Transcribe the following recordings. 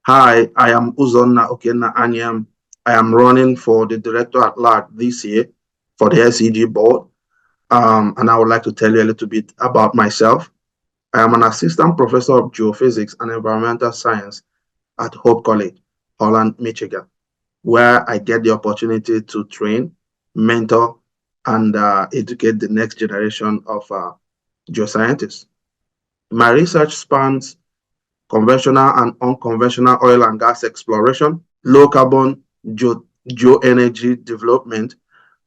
Hi, I am Uzonna Anyiam. I am running for the Director at Large this year for the SEG board, and I would like to tell you a little bit about myself. I am an Assistant Professor of Geophysics and Environmental Science at Hope College, Holland, Michigan, where I get the opportunity to train, mentor, and educate the next generation of geoscientists. My research spans conventional and unconventional oil and gas exploration, low carbon geoenergy development,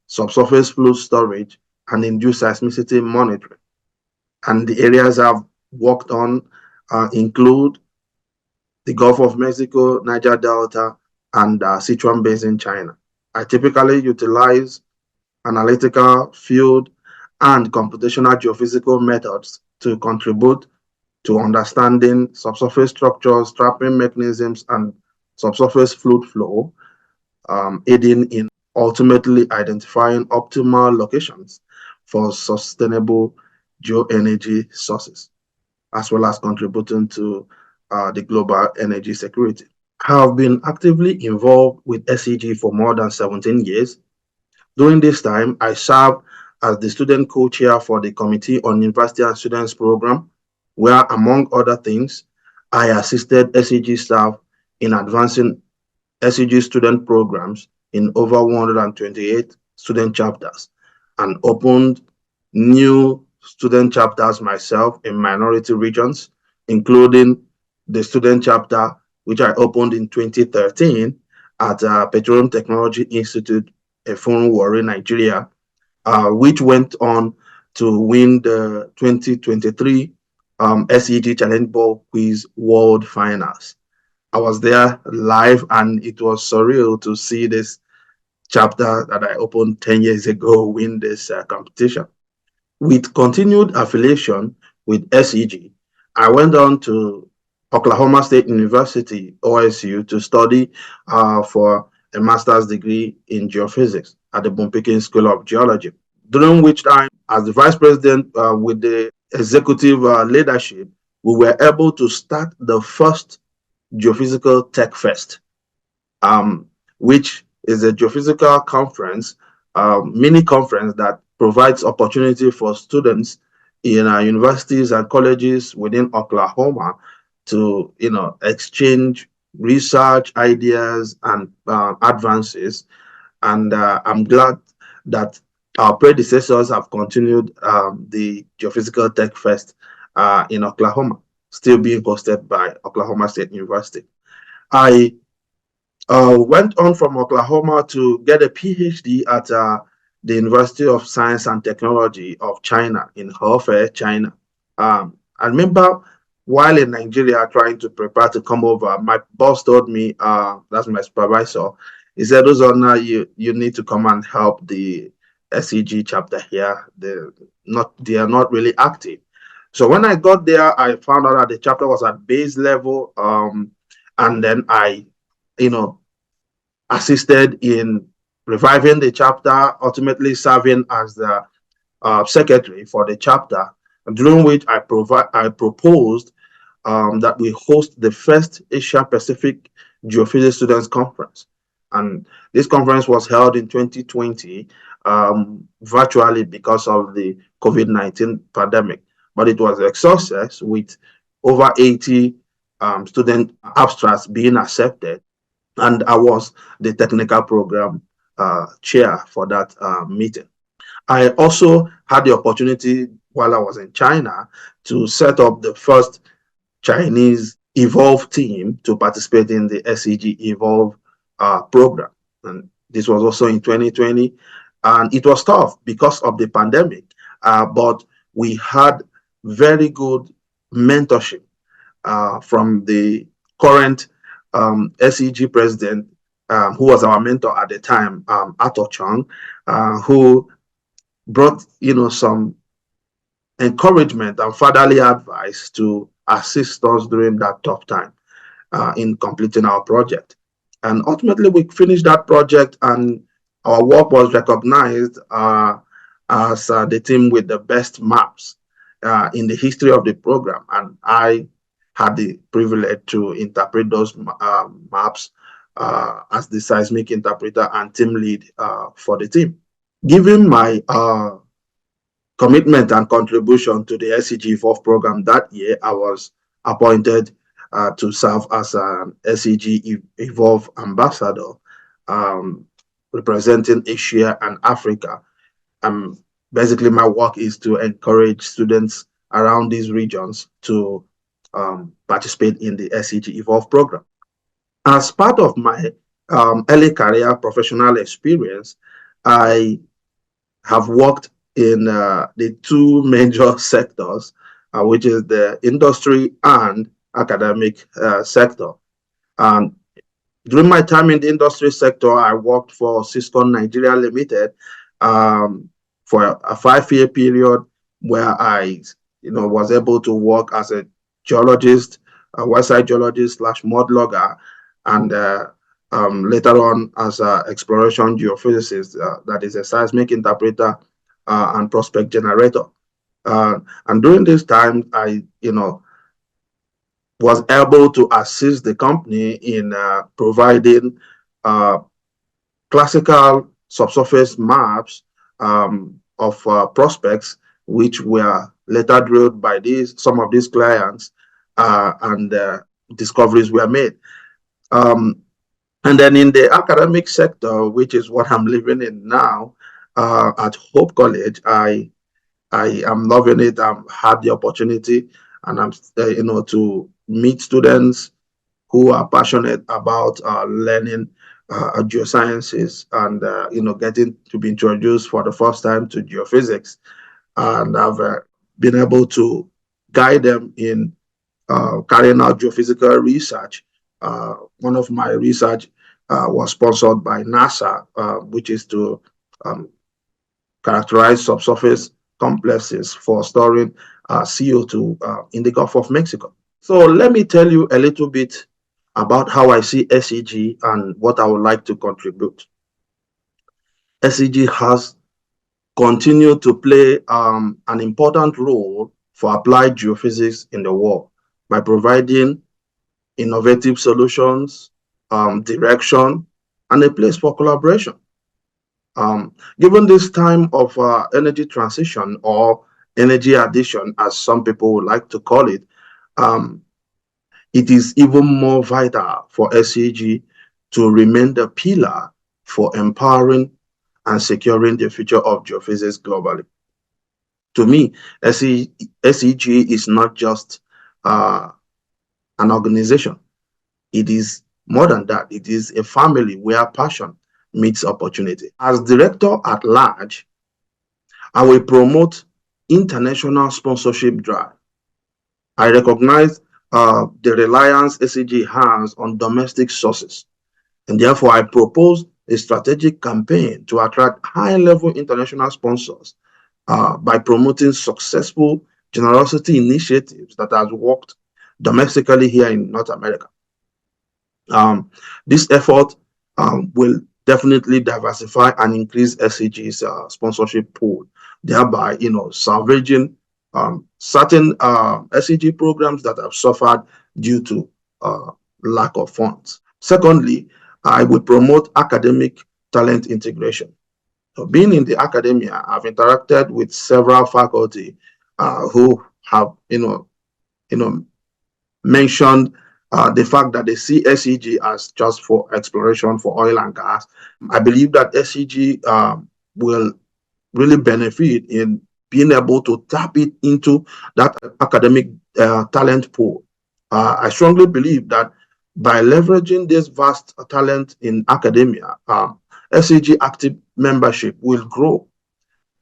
subsurface fluid storage, and induced seismicity monitoring. And the areas I've worked on include the Gulf of Mexico, Niger Delta, and Sichuan Basin, China. I typically utilize analytical, field, and computational geophysical methods to contribute to understanding subsurface structures, trapping mechanisms, and subsurface fluid flow, aiding in ultimately identifying optimal locations for sustainable geoenergy sources, as well as contributing to the global energy security. I have been actively involved with SEG for more than 17 years. During this time, I served as the student co-chair for the Committee on University and Students Program, where, among other things, I assisted SEG staff in advancing SEG student programs in over 128 student chapters and opened new student chapters myself in minority regions, including the student chapter which I opened in 2013 at Petroleum Technology Institute, Efun Warri, Nigeria, which went on to win the 2023 SEG Challenge Ball Quiz World Finals. I was there live, and it was surreal to see this chapter that I opened 10 years ago win this competition. With continued affiliation with SEG, I went on to Oklahoma State University, OSU, to study for a master's degree in geophysics at the Bumpkin School of Geology. During which time, as the vice president with the executive leadership, we were able to start the first Geophysical Tech Fest, um, which is a geophysical conference, mini conference that provides opportunity for students in universities and colleges within Oklahoma to, exchange research ideas and advances. And I'm glad that our predecessors have continued the Geophysical Tech Fest in Oklahoma, still being hosted by Oklahoma State University. I went on from Oklahoma to get a PhD at the University of Science and Technology of China in Hefei, China. I remember while in Nigeria trying to prepare to come over, my boss told me, that's my supervisor, he said, Uzonna, you need to come and help the SEG chapter here. They are not really active. So when I got there, I found out that the chapter was at base level. And then I, you know, assisted in reviving the chapter, ultimately serving as the secretary for the chapter, during which I proposed that we host the first Asia Pacific Geophysics Students Conference. And this conference was held in 2020 virtually because of the COVID-19 pandemic. But it was a success with over 80 student abstracts being accepted. And I was the technical program chair for that meeting. I also had the opportunity while I was in China to set up the first Chinese Evolve team to participate in the SEG Evolve program. And this was also in 2020. And it was tough because of the pandemic, but we had very good mentorship from the current SEG president, who was our mentor at the time, Ato Chong, who brought some encouragement and fatherly advice to assist us during that tough time in completing our project. And ultimately, we finished that project, and our work was recognized as the team with the best maps in the history of the program. And I had the privilege to interpret those maps as the seismic interpreter and team lead for the team. Given my commitment and contribution to the SCG Evolve program that year, I was appointed to serve as an SCG Evolve ambassador, um, representing Asia and Africa. Basically, my work is to encourage students around these regions to participate in the SCG Evolve program. As part of my early career professional experience, I have worked in the two major sectors, which is the industry and academic sector. And during my time in the industry sector, I worked for Cisco Nigeria Limited for a 5-year period where I, was able to work as a geologist, a website geologist / mud logger, and later on as an exploration geophysicist, that is a seismic interpreter and prospect generator. And during this time, I, was able to assist the company in providing classical subsurface maps of prospects, which were later drilled by some of these clients, and discoveries were made. And then in the academic sector, which is what I'm living in now, at Hope College, I am loving it. I've had the opportunity, and I'm to meet students who are passionate about learning geosciences and getting to be introduced for the first time to geophysics. And I've been able to guide them in carrying out geophysical research. One of my research was sponsored by NASA, which is to characterize subsurface complexes for storing CO2 in the Gulf of Mexico. So let me tell you a little bit about how I see SCG and what I would like to contribute. SCG has continued to play an important role for applied geophysics in the world by providing innovative solutions, direction, and a place for collaboration. Given this time of energy transition or energy addition, as some people would like to call it, it is even more vital for SCG to remain the pillar for empowering and securing the future of geophysics globally. To me, SCG is not just an organization. It is more than that. It is a family where passion meets opportunity. As director at large, I will promote international sponsorship drive. I recognize the reliance SCG has on domestic sources, and therefore I propose a strategic campaign to attract high-level international sponsors by promoting successful generosity initiatives that has worked domestically here in North America. This effort will definitely diversify and increase SCG's sponsorship pool, thereby, salvaging certain SCG programs that have suffered due to lack of funds. Secondly, I will promote academic talent integration. So being in the academia, I've interacted with several faculty who have, mentioned the fact that they see SCG as just for exploration for oil and gas. I believe that SCG will really benefit in being able to tap it into that academic talent pool. I strongly believe that by leveraging this vast talent in academia, SCG active membership will grow,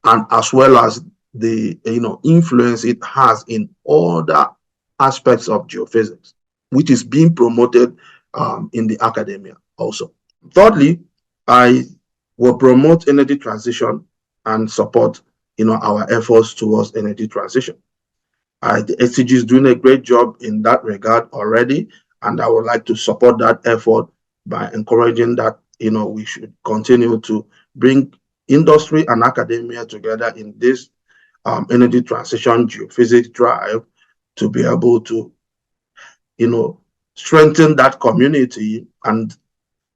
and as well as the influence it has in other aspects of geophysics, which is being promoted in the academia also. Thirdly, I will promote energy transition and support our efforts towards energy transition. The SCG is doing a great job in that regard already, and I would like to support that effort by encouraging that we should continue to bring industry and academia together in this energy transition geophysics drive to be able to strengthen that community and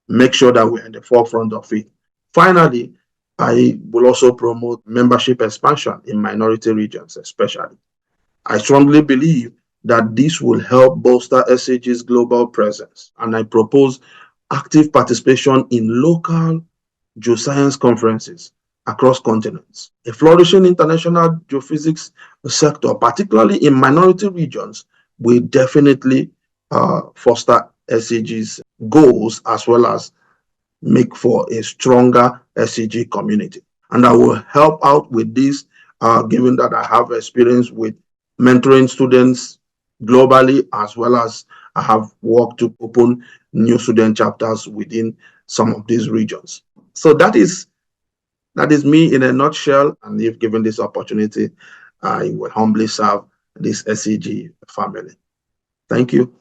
make sure that we're in the forefront of it. Finally, I will also promote membership expansion in minority regions, especially. I strongly believe that this will help bolster SAG's global presence, and I propose active participation in local geoscience conferences across continents. A flourishing international geophysics sector, particularly in minority regions, will definitely foster SAG's goals as well as make for a stronger SAG community. And I will help out with this, given that I have experience with mentoring students globally, as well as I have worked to open new student chapters within some of these regions. So that is me in a nutshell. And if given this opportunity, I will humbly serve this SAG family. Thank you.